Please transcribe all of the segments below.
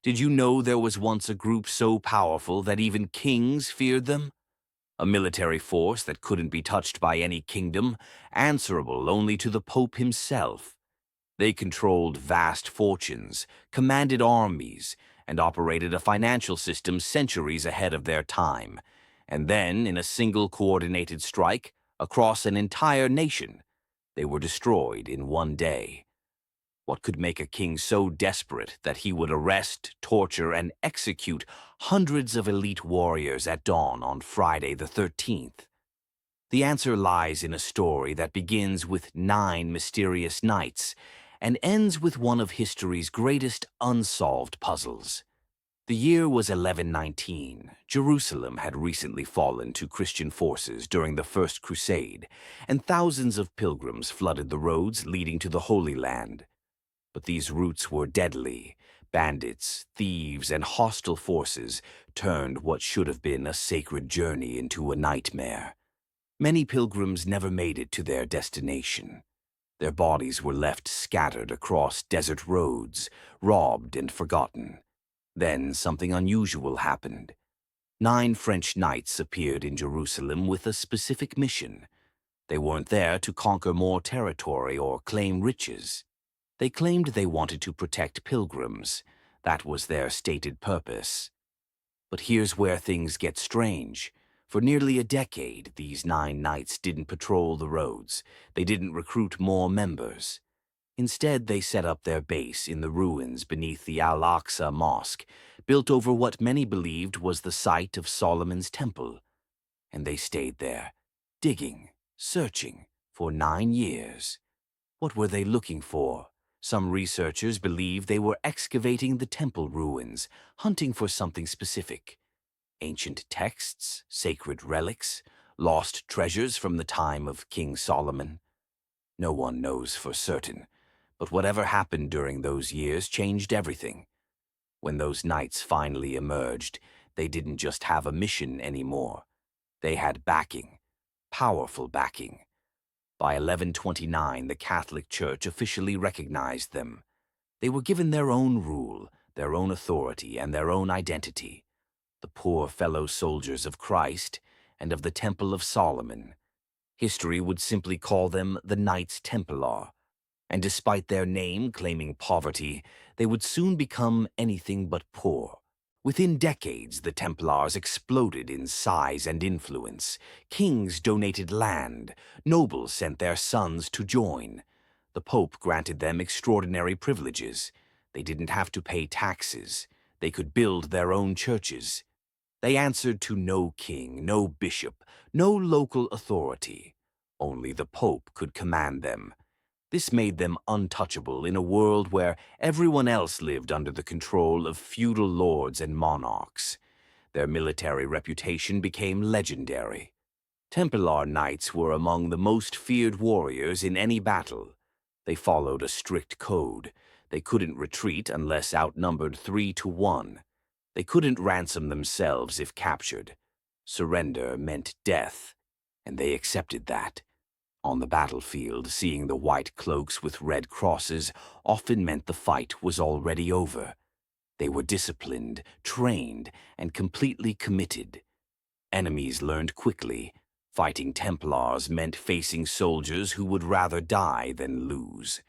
Did you know there was once a group so powerful that even kings feared them? A military force that couldn't be touched by any kingdom, answerable only to the Pope himself. They controlled vast fortunes, commanded armies, and operated a financial system centuries ahead of their time. And then, in a single coordinated strike, across an entire nation, they were destroyed in one day. What could make a king so desperate that he would arrest, torture, and execute hundreds of elite warriors at dawn on Friday the 13th? The answer lies in a story that begins with 9 mysterious nights and ends with one of history's greatest unsolved puzzles. The year was 1119. Jerusalem had recently fallen to Christian forces during the First Crusade, and thousands of pilgrims flooded the roads leading to the Holy Land. But these routes were deadly. Bandits, thieves, and hostile forces turned what should have been a sacred journey into a nightmare. Many pilgrims never made it to their destination. Their bodies were left scattered across desert roads, robbed and forgotten. Then something unusual happened. 9 French knights appeared in Jerusalem with a specific mission. They weren't there to conquer more territory or claim riches. They claimed they wanted to protect pilgrims. That was their stated purpose. But here's where things get strange. For nearly a decade, these 9 knights didn't patrol the roads. They didn't recruit more members. Instead, they set up their base in the ruins beneath the Al-Aqsa Mosque, built over what many believed was the site of Solomon's temple. And they stayed there, digging, searching, for 9 years. What were they looking for? Some researchers believe they were excavating the temple ruins, hunting for something specific. Ancient texts, sacred relics, lost treasures from the time of King Solomon. No one knows for certain, but whatever happened during those years changed everything. When those knights finally emerged, they didn't just have a mission anymore. They had backing, powerful backing. By 1129, the Catholic Church officially recognized them. They were given their own rule, their own authority, and their own identity. The poor fellow soldiers of Christ and of the Temple of Solomon. History would simply call them the Knights Templar. And despite their name claiming poverty, they would soon become anything but poor. Within decades, the Templars exploded in size and influence. Kings donated land. Nobles sent their sons to join. The Pope granted them extraordinary privileges. They didn't have to pay taxes. They could build their own churches. They answered to no king, no bishop, no local authority. Only the Pope could command them. This made them untouchable in a world where everyone else lived under the control of feudal lords and monarchs. Their military reputation became legendary. Templar knights were among the most feared warriors in any battle. They followed a strict code. They couldn't retreat unless outnumbered 3-1. They couldn't ransom themselves if captured. Surrender meant death, and they accepted that. On the battlefield, seeing the white cloaks with red crosses often meant the fight was already over. They were disciplined, trained, and completely committed. Enemies learned quickly. Fighting Templars meant facing soldiers who would rather die than lose.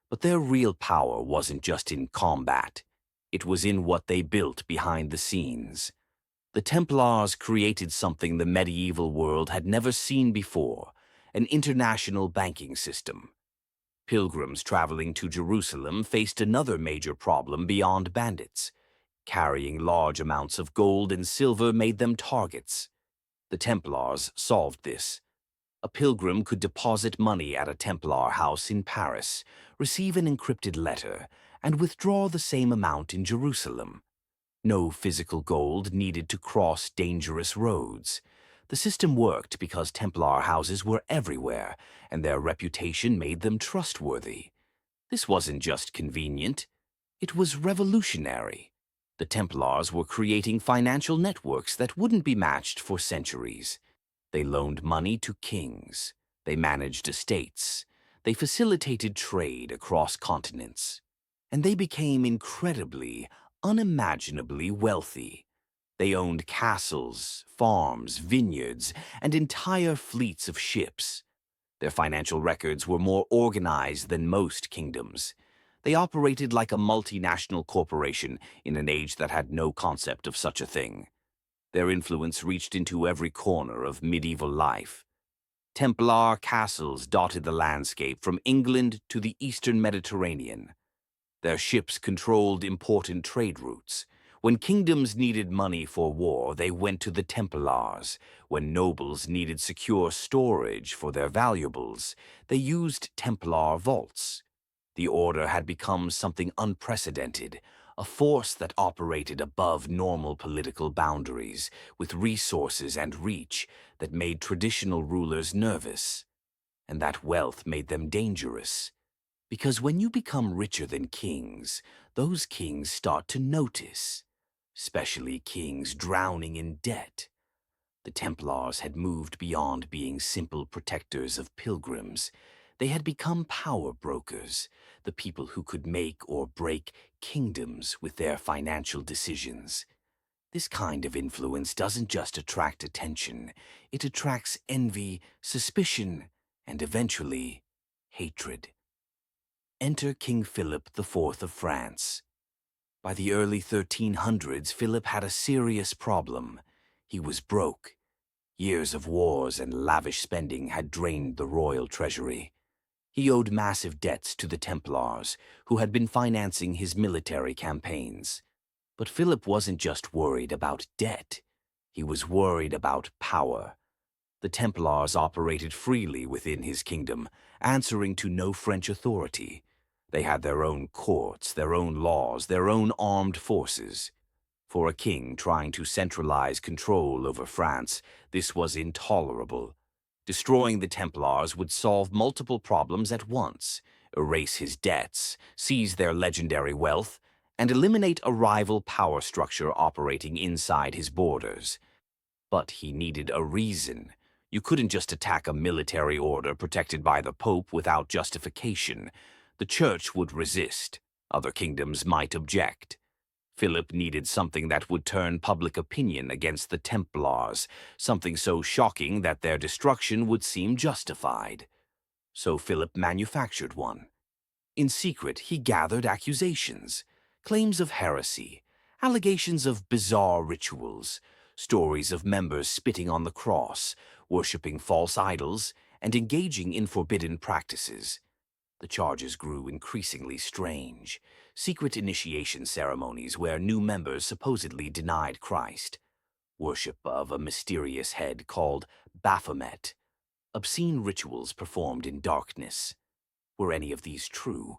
But their real power wasn't just in combat. It was in what they built behind the scenes. The Templars created something the medieval world had never seen before. An international banking system. Pilgrims traveling to Jerusalem faced another major problem beyond bandits. Carrying large amounts of gold and silver made them targets. The Templars solved this. A pilgrim could deposit money at a Templar house in Paris, receive an encrypted letter, and withdraw the same amount in Jerusalem. No physical gold needed to cross dangerous roads. The system worked because Templar houses were everywhere, and their reputation made them trustworthy. This wasn't just convenient. It was revolutionary. The Templars were creating financial networks that wouldn't be matched for centuries. They loaned money to kings. They managed estates. They facilitated trade across continents. And they became incredibly, unimaginably wealthy. They owned castles, farms, vineyards, and entire fleets of ships. Their financial records were more organized than most kingdoms. They operated like a multinational corporation in an age that had no concept of such a thing. Their influence reached into every corner of medieval life. Templar castles dotted the landscape from England to the eastern Mediterranean. Their ships controlled important trade routes. When kingdoms needed money for war, they went to the Templars. When nobles needed secure storage for their valuables, they used Templar vaults. The order had become something unprecedented, a force that operated above normal political boundaries, with resources and reach that made traditional rulers nervous. And that wealth made them dangerous. Because when you become richer than kings, those kings start to notice, especially kings drowning in debt. The Templars had moved beyond being simple protectors of pilgrims. They had become power brokers, the people who could make or break kingdoms with their financial decisions. This kind of influence doesn't just attract attention, it attracts envy, suspicion, and eventually, hatred. Enter King Philip IV of France. By the early 1300s, Philip had a serious problem. He was broke. Years of wars and lavish spending had drained the royal treasury. He owed massive debts to the Templars, who had been financing his military campaigns. But Philip wasn't just worried about debt. He was worried about power. The Templars operated freely within his kingdom, answering to no French authority. They had their own courts, their own laws, their own armed forces. For a king trying to centralize control over France, this was intolerable. Destroying the Templars would solve multiple problems at once, erase his debts, seize their legendary wealth, and eliminate a rival power structure operating inside his borders. But he needed a reason. You couldn't just attack a military order protected by the Pope without justification. The Church would resist. Other kingdoms might object. Philip needed something that would turn public opinion against the Templars, something so shocking that their destruction would seem justified. So Philip manufactured one. In secret, he gathered accusations, claims of heresy, allegations of bizarre rituals, stories of members spitting on the cross, worshipping false idols, and engaging in forbidden practices. The charges grew increasingly strange. Secret initiation ceremonies where new members supposedly denied Christ. Worship of a mysterious head called Baphomet. Obscene rituals performed in darkness. Were any of these true?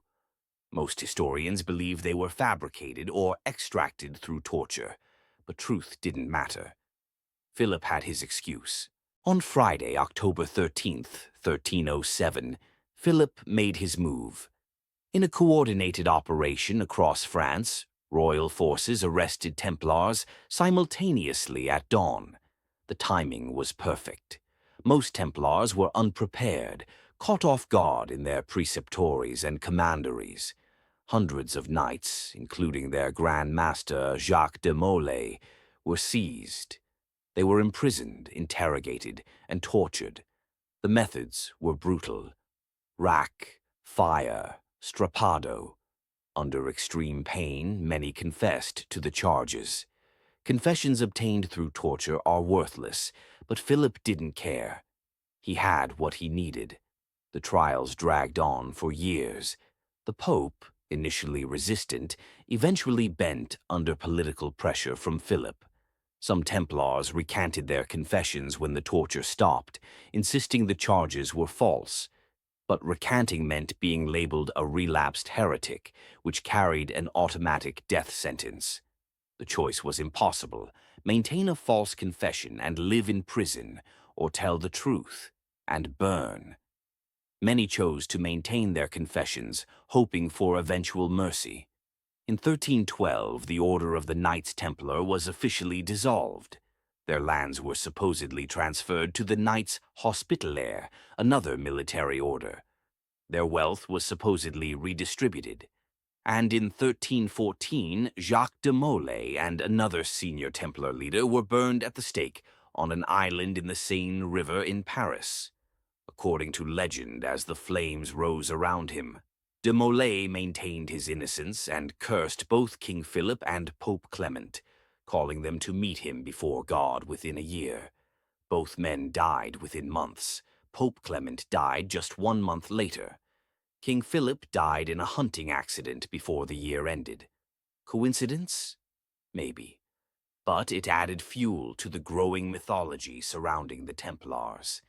Most historians believe they were fabricated or extracted through torture, but truth didn't matter. Philip had his excuse. On Friday, October 13th, 1307, Philip made his move. In a coordinated operation across France, royal forces arrested Templars simultaneously at dawn. The timing was perfect. Most Templars were unprepared, caught off guard in their preceptories and commanderies. Hundreds of knights, including their Grand Master Jacques de Molay, were seized. They were imprisoned, interrogated, and tortured. The methods were brutal. Rack, fire, strappado. Under extreme pain, many confessed to the charges. Confessions obtained through torture are worthless, but Philip didn't care. He had what he needed. The trials dragged on for years. The Pope, initially resistant, eventually bent under political pressure from Philip. Some Templars recanted their confessions when the torture stopped, insisting the charges were false. But recanting meant being labeled a relapsed heretic, which carried an automatic death sentence. The choice was impossible: maintain a false confession and live in prison, or tell the truth and burn. Many chose to maintain their confessions, hoping for eventual mercy. In 1312, the Order of the Knights Templar was officially dissolved. Their lands were supposedly transferred to the Knights Hospitalaire, another military order. Their wealth was supposedly redistributed. And in 1314, Jacques de Molay and another senior Templar leader were burned at the stake on an island in the Seine River in Paris. According to legend, as the flames rose around him, de Molay maintained his innocence and cursed both King Philip and Pope Clement, calling them to meet him before God within a year. Both men died within months. Pope Clement died just 1 month later. King Philip died in a hunting accident before the year ended. Coincidence? Maybe. But it added fuel to the growing mythology surrounding the Templars.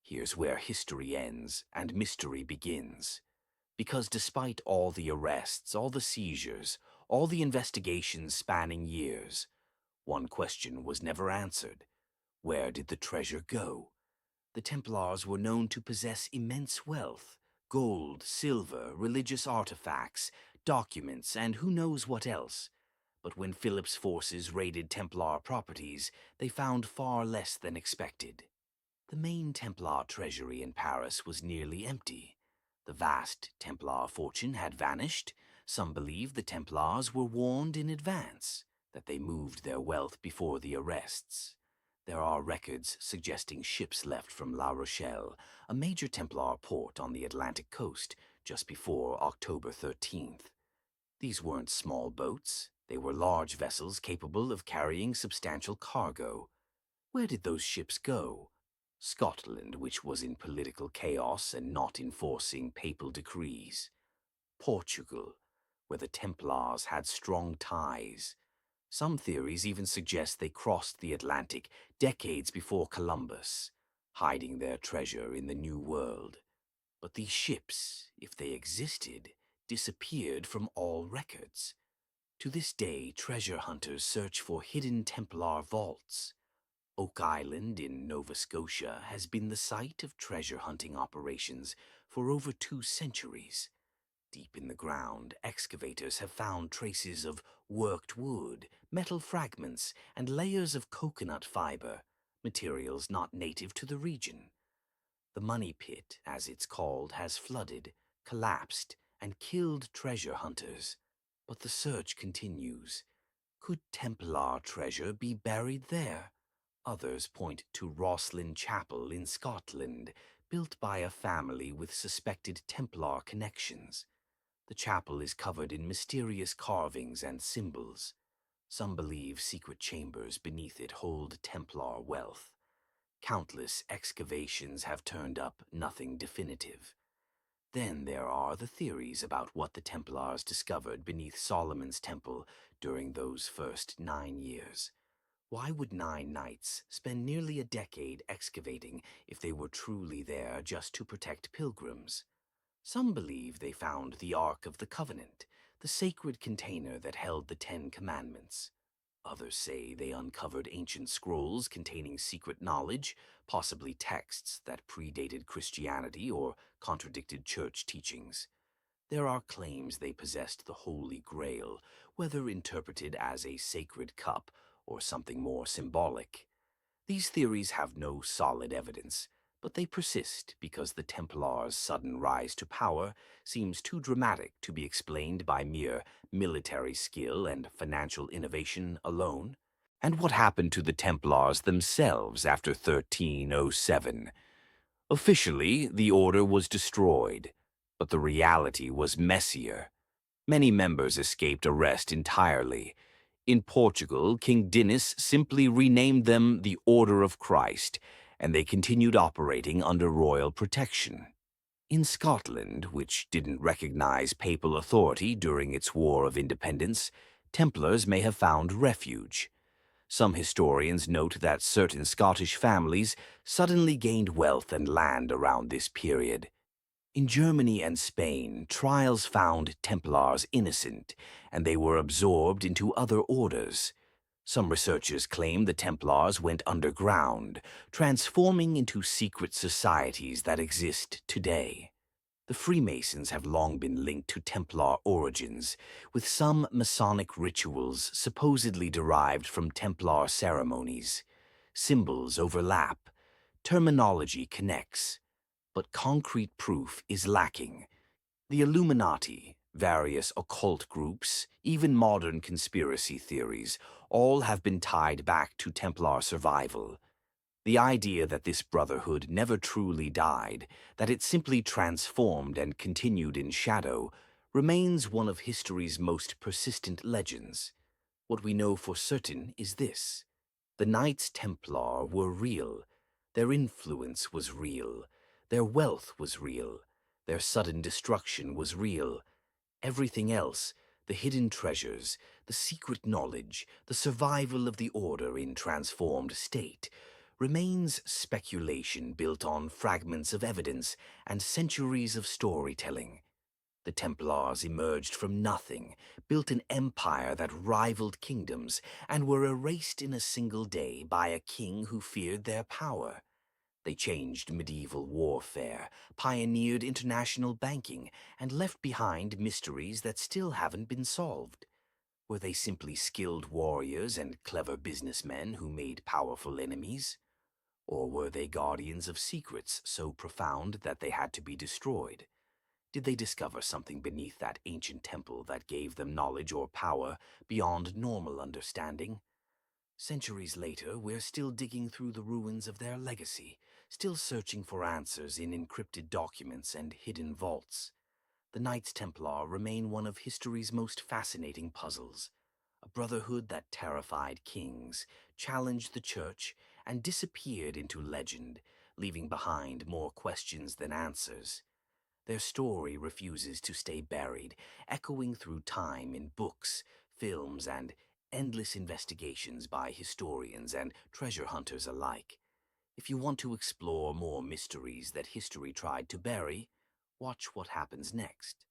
Here's where history ends and mystery begins. Because despite all the arrests, all the seizures, all the investigations spanning years, one question was never answered. Where did the treasure go? The Templars were known to possess immense wealth: gold, silver, religious artifacts, documents, and who knows what else. But when Philip's forces raided Templar properties, they found far less than expected. The main Templar treasury in Paris was nearly empty. The vast Templar fortune had vanished. Some believe the Templars were warned in advance, that they moved their wealth before the arrests. There are records suggesting ships left from La Rochelle, a major Templar port on the Atlantic coast, just before October 13th. These weren't small boats. They were large vessels capable of carrying substantial cargo. Where did those ships go? Scotland, which was in political chaos and not enforcing papal decrees. Portugal, where the Templars had strong ties. Some theories even suggest they crossed the Atlantic decades before Columbus, hiding their treasure in the New World. But these ships, if they existed, disappeared from all records. To this day, treasure hunters search for hidden Templar vaults. Oak Island in Nova Scotia has been the site of treasure hunting operations for over 2 centuries. Deep in the ground, excavators have found traces of worked wood, metal fragments, and layers of coconut fiber, materials not native to the region. The money pit, as it's called, has flooded, collapsed, and killed treasure hunters. But the search continues. Could Templar treasure be buried there? Others point to Rosslyn Chapel in Scotland, built by a family with suspected Templar connections. The chapel is covered in mysterious carvings and symbols. Some believe secret chambers beneath it hold Templar wealth. Countless excavations have turned up nothing definitive. Then there are the theories about what the Templars discovered beneath Solomon's temple during those first 9 years. Why would 9 knights spend nearly a decade excavating if they were truly there just to protect pilgrims? Some believe they found the Ark of the Covenant, the sacred container that held the 10 Commandments. Others say they uncovered ancient scrolls containing secret knowledge, possibly texts that predated Christianity or contradicted church teachings. There are claims they possessed the Holy Grail, whether interpreted as a sacred cup or something more symbolic. These theories have no solid evidence, but they persist because the Templars' sudden rise to power seems too dramatic to be explained by mere military skill and financial innovation alone. And what happened to the Templars themselves after 1307? Officially, the order was destroyed, but the reality was messier. Many members escaped arrest entirely. In Portugal, King Dinis simply renamed them the Order of Christ, and they continued operating under royal protection. In Scotland, which didn't recognize papal authority during its War of Independence, Templars may have found refuge. Some historians note that certain Scottish families suddenly gained wealth and land around this period. In Germany and Spain, trials found Templars innocent, and they were absorbed into other orders. Some researchers claim the Templars went underground, transforming into secret societies that exist today. The Freemasons have long been linked to Templar origins, with some Masonic rituals supposedly derived from Templar ceremonies. Symbols overlap, terminology connects, but concrete proof is lacking. The Illuminati, Various occult groups, even modern conspiracy theories, all have been tied back to Templar survival. The idea that this brotherhood never truly died, that it simply transformed and continued in shadow, remains one of history's most persistent legends. What we know for certain is this: the Knights Templar were real. Their influence was real. Their wealth was real. Their sudden destruction was real. Everything else, the hidden treasures, the secret knowledge, the survival of the Order in transformed state, remains speculation built on fragments of evidence and centuries of storytelling. The Templars emerged from nothing, built an empire that rivaled kingdoms, and were erased in a single day by a king who feared their power. They changed medieval warfare, pioneered international banking, and left behind mysteries that still haven't been solved. Were they simply skilled warriors and clever businessmen who made powerful enemies? Or were they guardians of secrets so profound that they had to be destroyed? Did they discover something beneath that ancient temple that gave them knowledge or power beyond normal understanding? Centuries later, we're still digging through the ruins of their legacy, still searching for answers in encrypted documents and hidden vaults. The Knights Templar remain one of history's most fascinating puzzles. A brotherhood that terrified kings, challenged the church, and disappeared into legend, leaving behind more questions than answers. Their story refuses to stay buried, echoing through time in books, films, and endless investigations by historians and treasure hunters alike. If you want to explore more mysteries that history tried to bury, watch what happens next.